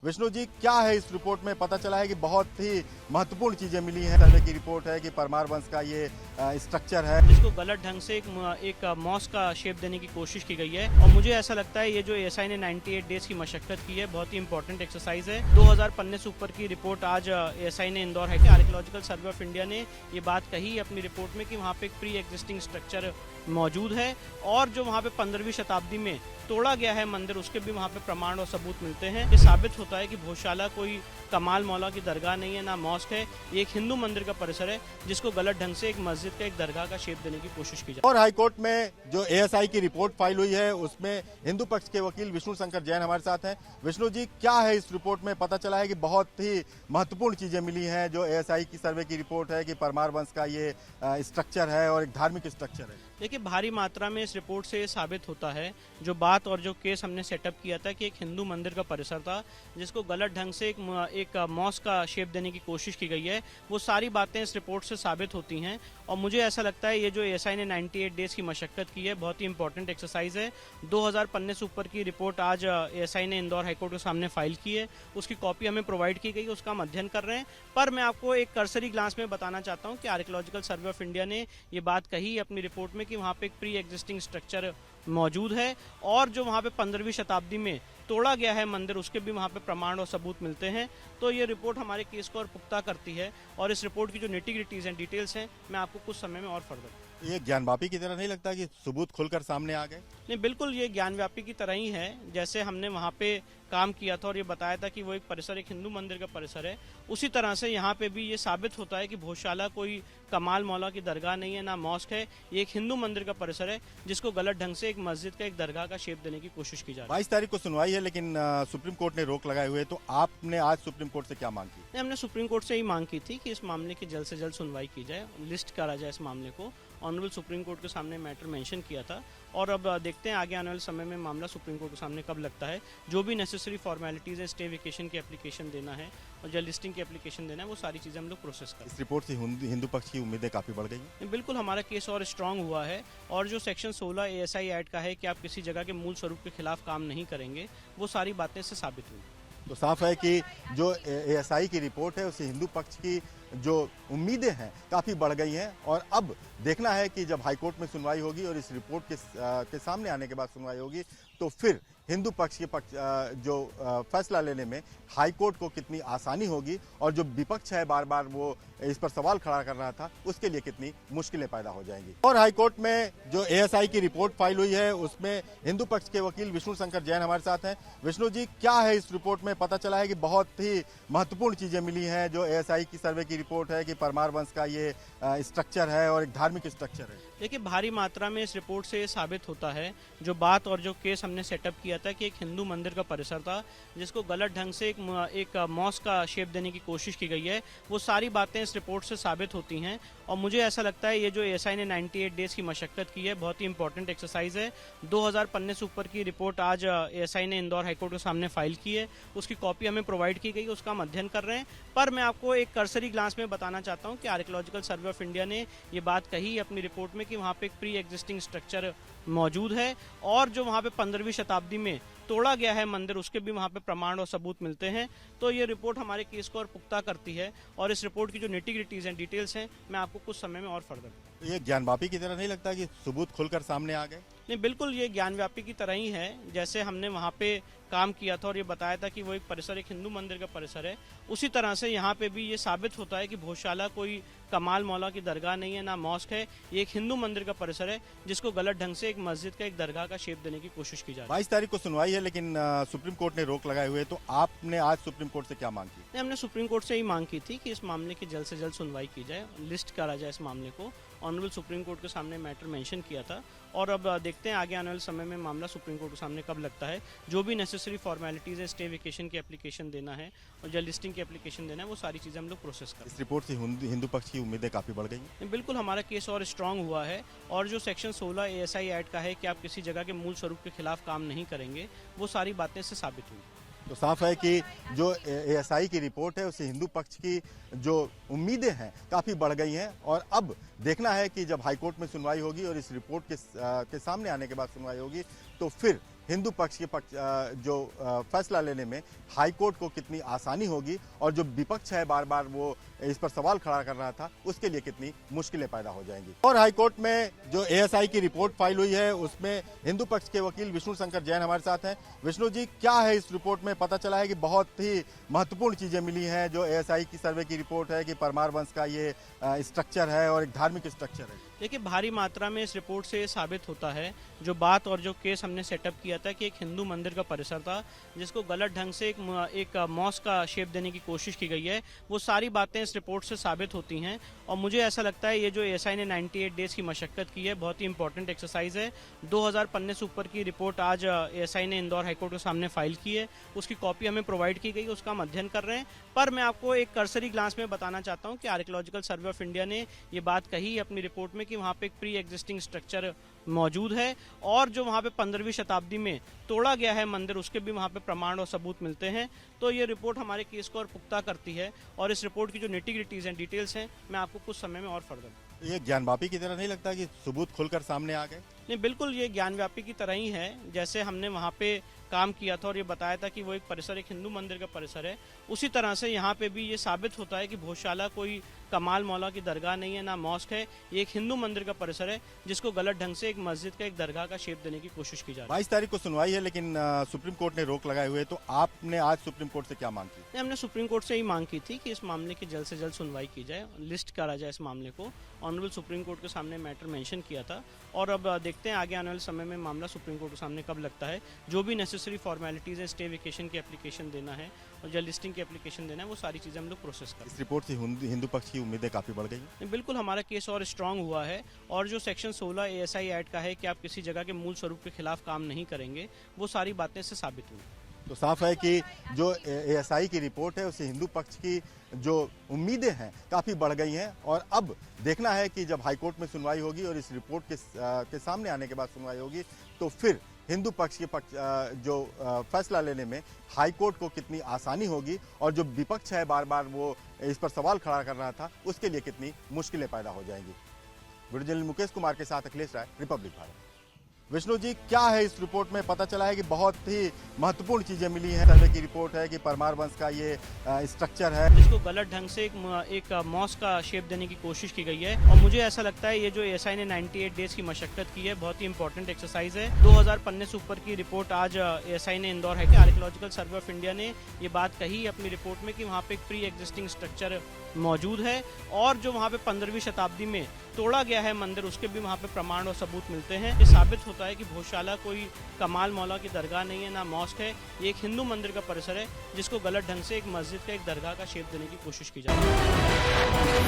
विष्णु जी, क्या है इस रिपोर्ट में? पता चला है कि बहुत ही महत्वपूर्ण चीजें मिली हैं। सर्वे की रिपोर्ट है कि परमार वंश का ये स्ट्रक्चर है, जिसको गलत ढंग से एक मॉस का शेप देने की कोशिश की गई है। और मुझे ऐसा लगता है ये जो एएसआई ने 98 डेज की मशक्कत की है, बहुत ही इंपॉर्टेंट एक्सरसाइज है। 2000 पन्ने से ऊपर की रिपोर्ट आज एएसआई ने इंदौर है कि आर्कियोलॉजिकल सर्वे ऑफ इंडिया ने ये बात कही अपनी रिपोर्ट में कि वहाँ पे एक प्री एग्जिस्टिंग स्ट्रक्चर मौजूद है और जो वहाँ पे 15वीं शताब्दी में तोड़ा गया है मंदिर, उसके भी वहाँ पे प्रमाण और सबूत मिलते हैं। ये साबित होता है कि भोजशाला कोई कमाल मौला की दरगाह नहीं है, ना मॉस्क है। ये एक हिंदू मंदिर का परिसर है जिसको गलत ढंग से एक मस्जिद का एक दरगाह का शेप देने की कोशिश की जाए। और हाईकोर्ट में जो एएसआई की रिपोर्ट फाइल हुई है उसमें हिंदू पक्ष के वकील विष्णु शंकर जैन हमारे साथ हैं। विष्णु जी, क्या है इस रिपोर्ट में? पता चला है कि बहुत ही महत्वपूर्ण चीजें मिली हैं। जो एएसआई की सर्वे की रिपोर्ट है कि परमार वंश का ये स्ट्रक्चर है और एक धार्मिक स्ट्रक्चर है। देखिए, भारी मात्रा में इस रिपोर्ट से ये साबित होता है जो बात और जो केस हमने सेटअप किया था कि एक हिंदू मंदिर का परिसर था जिसको गलत ढंग से एक मॉस्क का शेप देने की कोशिश की गई है, वो सारी बातें इस रिपोर्ट से साबित होती हैं। और मुझे ऐसा लगता है ये जो एएसआई ने 98 डेज की मशक्कत की है, बहुत ही इंपॉर्टेंट एक्सरसाइज है। 2000 पन्ने से ऊपर की रिपोर्ट आज एएसआई ने इंदौर हाईकोर्ट के सामने फाइल की है, उसकी कॉपी हमें प्रोवाइड की गई, उसका हम अध्ययन कर रहे हैं। पर मैं आपको एक कर्सरी ग्लांस में बताना चाहता हूँ कि आर्कियोलॉजिकल सर्वे ऑफ इंडिया ने ये बात कही अपनी रिपोर्ट में कि वहाँ पे एक प्री एग्जिस्टिंग स्ट्रक्चर मौजूद है और जो वहाँ पे 15वीं शताब्दी में तोड़ा गया है मंदिर, उसके भी वहाँ पे प्रमाण और सबूत मिलते हैं। तो ये रिपोर्ट हमारे केस को और पुख्ता करती है और इस रिपोर्ट की जो निटी-ग्रिटीज हैं, डिटेल्स हैं, मैं आपको कुछ समय में और फर्दर। ये ज्ञानवापी की तरह नहीं लगता कि सबूत खुलकर सामने आ गए? नहीं, बिल्कुल ये ज्ञानव्यापी की तरह ही है। जैसे हमने वहाँ पे काम किया था और ये बताया था कि वो एक परिसर एक हिंदू मंदिर का परिसर है, उसी तरह से यहाँ पे भी ये साबित होता है कि भोजशाला कोई कमाल मौला की दरगाह नहीं है, ना मॉस्क है। ये एक हिंदू मंदिर का परिसर है जिसको गलत ढंग से एक मस्जिद का एक दरगाह का शेप देने की कोशिश की जा रही है। 22 तारीख को सुनवाई है, लेकिन सुप्रीम कोर्ट ने रोक लगाए हुए। तो आपने आज सुप्रीम कोर्ट से क्या मांग की? हमने सुप्रीम कोर्ट से ही मांग की थी कि इस मामले की जल्द से जल्द सुनवाई की जाए, लिस्ट करा जाए इस मामले को। ऑनरेबल सुप्रीम कोर्ट के सामने मैटर मेंशन किया था और अब देखते हैं आगे आने वाले समय में मामला सुप्रीम कोर्ट के सामने कब लगता है। जो भी नेसेसरी फॉर्मेलिटीज़ है, स्टे वेकेशन की एप्लीकेशन देना है और जल लिस्टिंग की एप्लीकेशन देना है, वो सारी चीज़ें हम लोग प्रोसेस करें। इस रिपोर्ट से हिंदू पक्ष की उम्मीदें काफी बढ़ गई। बिल्कुल हमारा केस और स्ट्रांग हुआ है और जो सेक्शन 16 एएसआई एक्ट का है कि आप किसी जगह के मूल स्वरूप के खिलाफ काम नहीं करेंगे, वो सारी बातें से साबित हुई। तो साफ है कि जो एएसआई की रिपोर्ट है उससे हिंदू पक्ष की जो उम्मीदें हैं काफ़ी बढ़ गई हैं। और अब देखना है कि जब हाईकोर्ट में सुनवाई होगी और इस रिपोर्ट के सामने आने के बाद सुनवाई होगी तो फिर हिंदू पक्ष के जो फैसला लेने में हाईकोर्ट को कितनी आसानी होगी और जो विपक्ष है बार बार वो इस पर सवाल खड़ा कर रहा था, उसके लिए कितनी मुश्किलें पैदा हो जाएंगी। और हाईकोर्ट में जो एएसआई की रिपोर्ट फाइल हुई है उसमें हिंदू पक्ष के वकील विष्णु शंकर जैन हमारे साथ हैं। विष्णु जी, क्या है इस रिपोर्ट में? पता चला है कि बहुत ही महत्वपूर्ण चीजें मिली हैं। जो एएसआई की सर्वे की रिपोर्ट है कि परमार वंश का ये स्ट्रक्चर है और एक धार्मिक स्ट्रक्चर है। देखिए, भारी मात्रा में इस रिपोर्ट से ये साबित होता है जो बात और जो केस हमने सेटअप किया था कि एक हिंदू मंदिर का परिसर था जिसको गलत ढंग से एक मॉस्क का शेप देने की कोशिश की गई है, वो सारी बातें इस रिपोर्ट से साबित होती हैं। और मुझे ऐसा लगता है ये जो एएसआई ने 98 डेज की मशक्कत की है, बहुत ही इंपॉर्टेंट एक्सरसाइज है। 2000 पन्ने से ऊपर की रिपोर्ट आज एएसआई ने इंदौर हाईकोर्ट के सामने फाइल की है, उसकी कॉपी हमें प्रोवाइड की गई, उसका हम अध्ययन कर रहे हैं। पर मैं आपको एक कर्सरी ग्लांस में बताना चाहता हूँ कि आर्कियोलॉजिकल सर्वे ऑफ इंडिया ने ये बात कही अपनी रिपोर्ट में कि वहाँ पे एक प्री एग्जिस्टिंग स्ट्रक्चर मौजूद है और जो वहाँ पे 15वीं शताब्दी में तोड़ा गया है मंदिर, उसके भी वहाँ पे प्रमाण और सबूत मिलते हैं। तो ये रिपोर्ट हमारे केस को और पुख्ता करती है और इस रिपोर्ट की जो निटी-ग्रिटीज हैं, डिटेल्स हैं, मैं आपको कुछ समय में और फर्दर। ये ज्ञानवापी की तरह नहीं लगता कि सबूत खुलकर सामने आ गए? नहीं, बिल्कुल ये ज्ञानव्यापी की तरह ही है। जैसे हमने वहाँ पे काम किया था और ये बताया था कि वो एक परिसर एक हिंदू मंदिर का परिसर है, उसी तरह से यहाँ पे भी ये साबित होता है कि भोजशाला कोई कमाल मौला की दरगाह नहीं है, ना मॉस्क है। ये एक हिंदू मंदिर का परिसर है जिसको गलत ढंग से एक मस्जिद का एक दरगाह का शेप देने की कोशिश की जा रही है। 22 तारीख को सुनवाई है, लेकिन सुप्रीम कोर्ट ने रोक लगाए हुए। तो आपने आज सुप्रीम कोर्ट से क्या मांग की? हमने सुप्रीम कोर्ट से ही मांग की थी कि इस मामले की जल्द से जल्द सुनवाई की जाए, लिस्ट करा जाए इस मामले को। ऑनरेबल सुप्रीम कोर्ट के सामने मैटर मेंशन किया था और अब देखते हैं आगे आने वाले समय में मामला सुप्रीम कोर्ट के सामने कब लगता है। जो भी नेसेसरी फॉर्मेलिटीज़ है, स्टे वेकेशन की एप्लीकेशन देना है और जल लिस्टिंग की एप्लीकेशन देना है, वो सारी चीज़ें हम लोग प्रोसेस करें। इस रिपोर्ट से हिंदू पक्ष की उम्मीदें काफ़ी बढ़ गई। बिल्कुल हमारा केस और स्ट्रांग हुआ है और जो सेक्शन 16 एएसआई एक्ट का है कि आप किसी जगह के मूल स्वरूप के खिलाफ काम नहीं करेंगे, वो सारी बातें से साबित हुई। तो साफ है कि जो एएसआई की रिपोर्ट है उससे हिंदू पक्ष की जो उम्मीदें हैं काफ़ी बढ़ गई हैं। और अब देखना है कि जब हाईकोर्ट में सुनवाई होगी और इस रिपोर्ट के सामने आने के बाद सुनवाई होगी तो फिर हिंदू पक्ष के फैसला लेने में हाई कोर्ट को कितनी आसानी होगी और जो विपक्ष है बार बार वो इस पर सवाल खड़ा कर रहा था उसके लिए कितनी मुश्किलें पैदा हो जाएंगी। और हाई कोर्ट में जो एएसआई की रिपोर्ट फाइल हुई है उसमें हिंदू पक्ष के वकील विष्णु शंकर जैन हमारे साथ हैं। विष्णु जी, क्या है इस रिपोर्ट में? पता चला है कि बहुत ही महत्वपूर्ण चीजें मिली हैं। जो एएसआई की सर्वे की रिपोर्ट है कि परमार वंश का ये स्ट्रक्चर है और एक धार्मिक स्ट्रक्चर है। देखिए, भारी मात्रा में इस रिपोर्ट से साबित होता है जो बात और जो केस हमने सेटअप किया था कि एक हिंदू मंदिर का परिसर था जिसको गलत ढंग से एक मॉस्क का शेप देने की कोशिश की गई है, वो सारी बातें इस रिपोर्ट से साबित होती हैं। और मुझे ऐसा लगता है ये जो एएसआई ने 98 डेज की मशक्कत की है बहुत ही इंपॉर्टेंट एक्सरसाइज है। 2000 पन्ने से ऊपर की रिपोर्ट आज एएसआई ने इंदौर हाईकोर्ट के सामने फाइल की है, उसकी कॉपी हमें प्रोवाइड की गई, उसका हम अध्ययन कर रहे हैं। पर मैं आपको एक कर्सरी ग्लांस में बताना चाहता हूँ कि आर्कियोलॉजिकल सर्वे ऑफ इंडिया ने ये बात कही अपनी रिपोर्ट में कि वहाँ पे एक प्री एग्जिस्टिंग स्ट्रक्चर मौजूद है और जो वहाँ पे 15वीं शताब्दी में तोड़ा गया है मंदिर, उसके भी वहाँ पे प्रमाण और सबूत मिलते हैं। तो ये रिपोर्ट हमारे केस को और पुख्ता करती है और इस रिपोर्ट की जो निटी-ग्रिटीज हैं, डिटेल्स हैं, मैं आपको कुछ समय में और फर्दर। ये ज्ञानवापी की तरह नहीं लगता कि सबूत खुलकर सामने आ गए? नहीं, बिल्कुल ये ज्ञानव्यापी की तरह ही है। जैसे हमने वहाँ पे काम किया था और ये बताया था कि वो एक परिसर, एक हिंदू मंदिर का परिसर है, उसी तरह से यहाँ पे भी ये साबित होता है कि भोजशाला कोई कमाल मौला की दरगाह नहीं है, ना मॉस्क है। ये एक हिंदू मंदिर का परिसर है जिसको गलत ढंग से एक मस्जिद का, एक दरगाह का शेप देने की कोशिश की जा रही है। 22 तारीख को सुनवाई है लेकिन सुप्रीम कोर्ट ने रोक लगाए हुए, तो आपने आज सुप्रीम कोर्ट से क्या मांग की? हमने सुप्रीम कोर्ट से ही मांग की थी कि इस मामले की जल्द से जल्द सुनवाई की जाए, लिस्ट करा जाए इस मामले को। ऑनरेबल सुप्रीम कोर्ट के सामने मैटर मेंशन किया था और अब देखते हैं आगे आने वाले समय में मामला सुप्रीम कोर्ट के सामने कब लगता है। जो भी नेसेसरी फॉर्मेलिटीज़ है, स्टे वेकेशन की एप्लीकेशन देना है और जल लिस्टिंग की एप्लीकेशन देना है, वो सारी चीज़ें हम लोग प्रोसेस करें। इस रिपोर्ट से हिंदू पक्ष की उम्मीदें काफ़ी बढ़ गई हैं। बिल्कुल, हमारा केस और स्ट्रांग हुआ है और जो सेक्शन 16 एएसआई एक्ट का है कि आप किसी जगह के मूल स्वरूप के खिलाफ काम नहीं करेंगे, वो सारी बातें से साबित हुई। तो साफ है कि जो एएसआई की रिपोर्ट है उससे हिंदू पक्ष की जो उम्मीदें हैं काफ़ी बढ़ गई हैं और अब देखना है कि जब हाईकोर्ट में सुनवाई होगी और इस रिपोर्ट के सामने आने के बाद सुनवाई होगी तो फिर हिंदू पक्ष के फैसला लेने में हाईकोर्ट को कितनी आसानी होगी और जो विपक्ष है बार बार वो इस पर सवाल खड़ा कर रहा था उसके लिए कितनी मुश्किलें पैदा हो जाएंगी। वीडियो जर्नलिस्ट मुकेश कुमार के साथ अखिलेश राय, रिपब्लिक भारत। विष्णु जी, क्या है इस रिपोर्ट में? पता चला है कि बहुत ही महत्वपूर्ण चीजें मिली हैं। सर्वे की रिपोर्ट है कि परमार वंश का ये स्ट्रक्चर है जिसको गलत ढंग से एक मॉस्क का शेप देने की कोशिश की गई है। और मुझे ऐसा लगता है ये जो एएसआई ने 98 डेज की मशक्कत की है बहुत ही इंपॉर्टेंट एक्सरसाइज है। 2000 पन्ने से ऊपर की रिपोर्ट आज एएसआई ने Indore archaeological survey of India ने ये बात कही अपनी रिपोर्ट में कि वहाँ पे एक प्री एग्जिस्टिंग स्ट्रक्चर मौजूद है और जो वहाँ पे 15वीं शताब्दी में तोड़ा गया है मंदिर, उसके भी वहाँ पे प्रमाण और सबूत मिलते हैं। ये साबित होता है कि भोजशाला कोई कमाल मौला की दरगाह नहीं है, ना मॉस्क है। ये एक हिंदू मंदिर का परिसर है जिसको गलत ढंग से एक मस्जिद का, एक दरगाह का शेप देने की कोशिश की जा रही है।